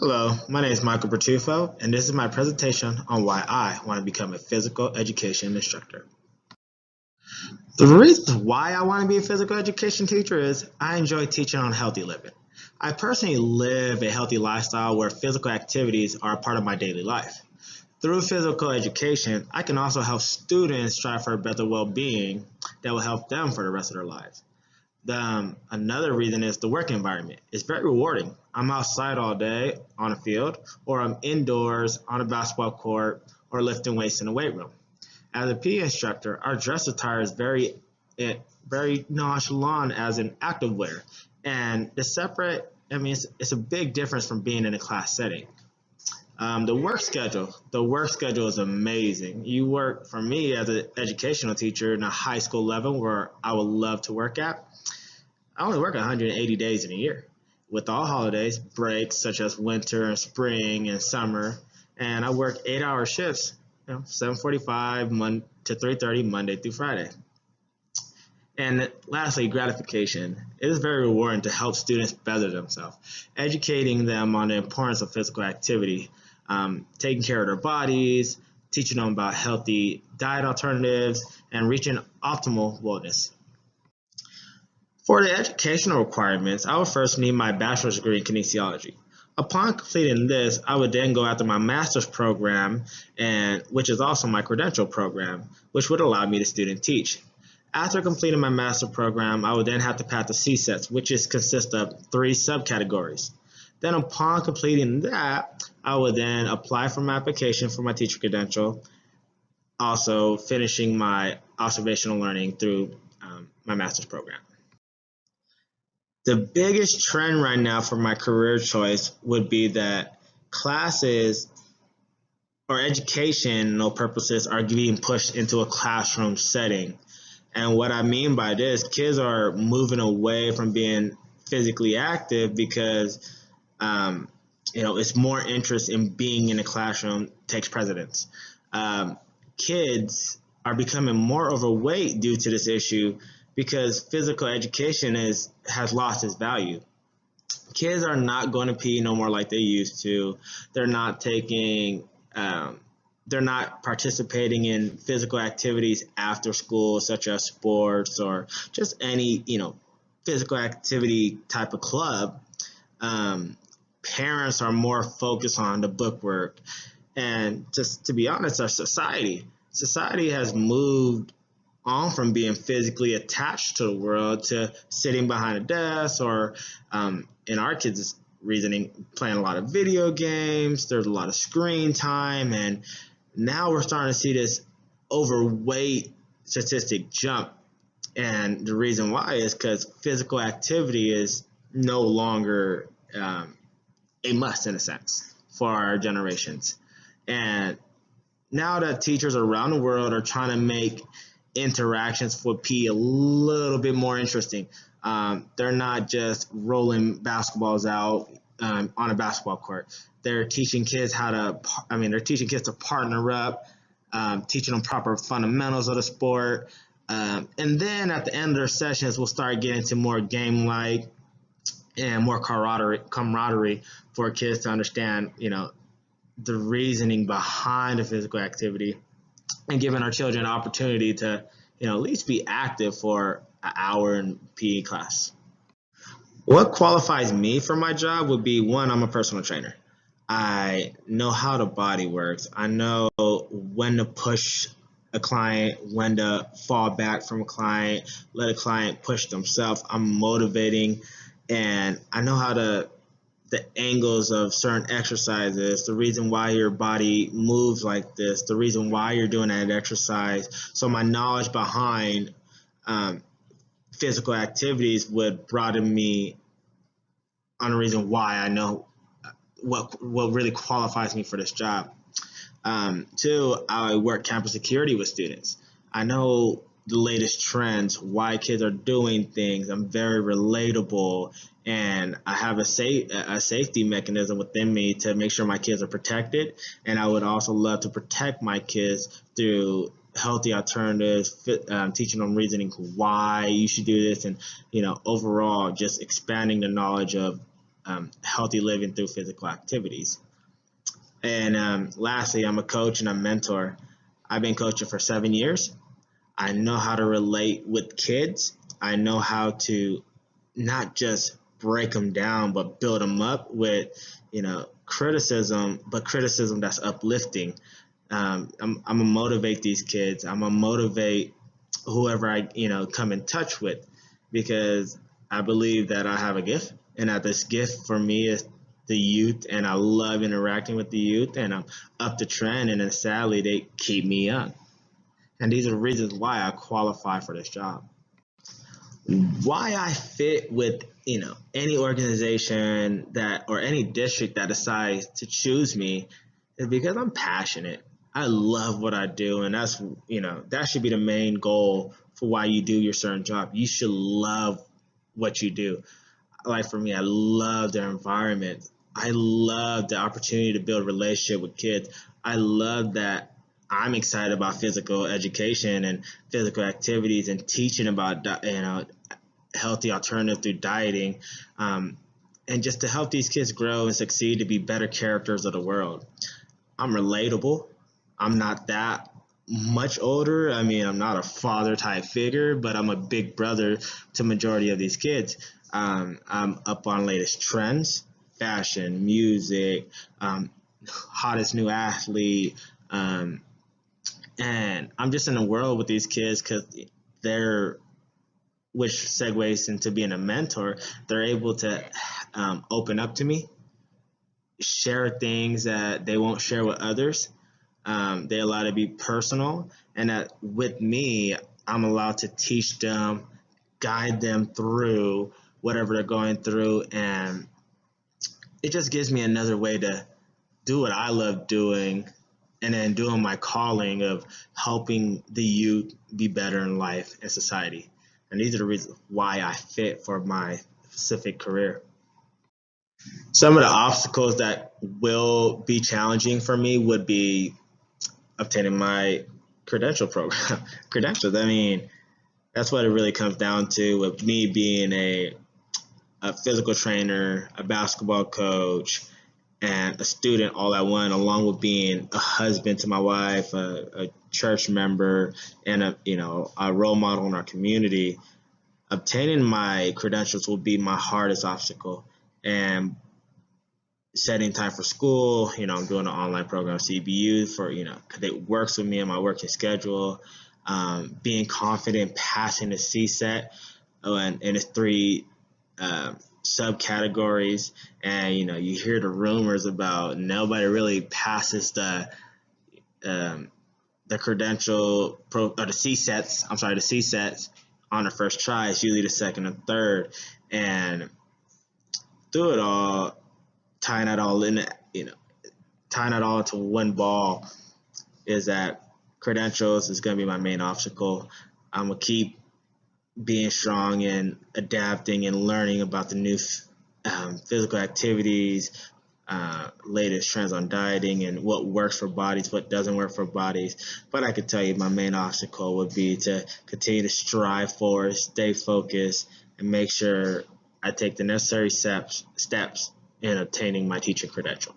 Hello, my name is Michael Bertulfo, and this is my presentation on why I want to become a physical education instructor. The reason why I want to be a physical education teacher is I enjoy teaching on healthy living. I personally live a healthy lifestyle where physical activities are a part of my daily life. Through physical education, I can also help students strive for a better well-being that will help them for the rest of their lives. Another reason is the work environment. It's very rewarding. I'm outside all day on a field, or I'm indoors on a basketball court, or lifting weights in a weight room. As a PE instructor, our dress attire is very nonchalant as an active wear, and the separate. It's a big difference from being in a class setting. The work schedule is amazing. You work for me as an educational teacher in a high school level where I would love to work at. I only work 180 days in a year, with all holidays, breaks such as winter and spring and summer, and I work 8-hour shifts, 7:45 to 3:30 Monday through Friday. And lastly, gratification. It is very rewarding to help students better themselves, educating them on the importance of physical activity, taking care of their bodies, teaching them about healthy diet alternatives, and reaching optimal wellness. For the educational requirements, I would first need my bachelor's degree in kinesiology. Upon completing this, I would then go after my master's program, which is also my credential program, which would allow me to student teach. After completing my master program, I would then have to pass the CSETs, which consists of 3 subcategories. Then upon completing that, I would then apply for my application for my teacher credential, also finishing my observational learning through my master's program. The biggest trend right now for my career choice would be that classes or educational purposes are being pushed into a classroom setting. And what I mean by this, kids are moving away from being physically active because, it's more interest in being in a classroom takes precedence. Kids are becoming more overweight due to this issue because physical education has lost its value. Kids are not going to pee no more like they used to. They're not taking they're not participating in physical activities after school, such as sports or just any, physical activity type of club. Parents are more focused on the bookwork. And just to be honest, our society has moved on from being physically attached to the world to sitting behind a desk or, in our kids' reasoning, playing a lot of video games. There's a lot of screen time, and now we're starting to see this overweight statistic jump. And the reason why is because physical activity is no longer a must, in a sense, for our generations. And now that teachers around the world are trying to make interactions for PE a little bit more interesting. They're not just rolling basketballs out on a basketball court. They're teaching kids they're teaching kids to partner up, teaching them proper fundamentals of the sport. And then at the end of their sessions, we'll start getting to more game-like and more camaraderie for kids to understand, the reasoning behind the physical activity, and giving our children an opportunity to, at least be active for an hour in PE class. What qualifies me for my job would be, one, I'm a personal trainer. I know how the body works. I know when to push a client, when to fall back from a client, let a client push themselves. I'm motivating, and I know how the angles of certain exercises, the reason why your body moves like this, the reason why you're doing that exercise. So my knowledge behind physical activities would broaden me on the reason why I know what really qualifies me for this job. Two, I work campus security with students. I know the latest trends, why kids are doing things. I'm very relatable, and I have a safety mechanism within me to make sure my kids are protected. And I would also love to protect my kids through healthy alternatives, teaching them reasoning why you should do this, and overall just expanding the knowledge of healthy living through physical activities. And lastly, I'm a coach and a mentor. I've been coaching for 7 years. I know how to relate with kids. I know how to not just break them down, but build them up with, criticism, but criticism that's uplifting. I'm gonna motivate these kids. I'm gonna motivate whoever I, come in touch with, because I believe that I have a gift, and that this gift for me is the youth, and I love interacting with the youth, and I'm up to trend, and then sadly they keep me young. And these are the reasons why I qualify for this job. Why I fit with, any organization that, or any district that decides to choose me, is because I'm passionate. I love what I do, and that should be the main goal for why you do your certain job. You should love what you do. Like for me, I love their environment. I love the opportunity to build a relationship with kids. I love that I'm excited about physical education and physical activities, and teaching about healthy alternative through dieting, and just to help these kids grow and succeed to be better characters of the world. I'm relatable. I'm not that much older. I mean, I'm not a father type figure, but I'm a big brother to majority of these kids. I'm up on latest trends, fashion, music, hottest new athlete, and I'm just in the world with these kids because they're, which segues into being a mentor. They're able to open up to me, share things that they won't share with others. They allow to be personal, and that with me, I'm allowed to teach them, guide them through whatever they're going through, and it just gives me another way to do what I love doing, and then doing my calling of helping the youth be better in life and society. And these are the reasons why I fit for my specific career. Some of the obstacles that will be challenging for me would be obtaining my credential program. Credentials, I mean, that's what it really comes down to, with me being a physical trainer, a basketball coach, and a student all at one, along with being a husband to my wife, a church member, and a role model in our community. Obtaining my credentials will be my hardest obstacle. And setting time for school, I'm doing an online program, CBU, for, because it works with me and my working schedule. Being confident, passing the CSET, and its three subcategories. And, you hear the rumors about nobody really passes the credential or the CSETs. I'm sorry, the CSETs on the first try. It's usually the second and third. And through it all, tying it all in, tying it all into one ball, is that credentials is going to be my main obstacle. I'm going to keep being strong and adapting and learning about the new physical activities, latest trends on dieting, and what works for bodies, what doesn't work for bodies. But I could tell you my main obstacle would be to continue to strive for, stay focused, and make sure I take the necessary steps in obtaining my teaching credential.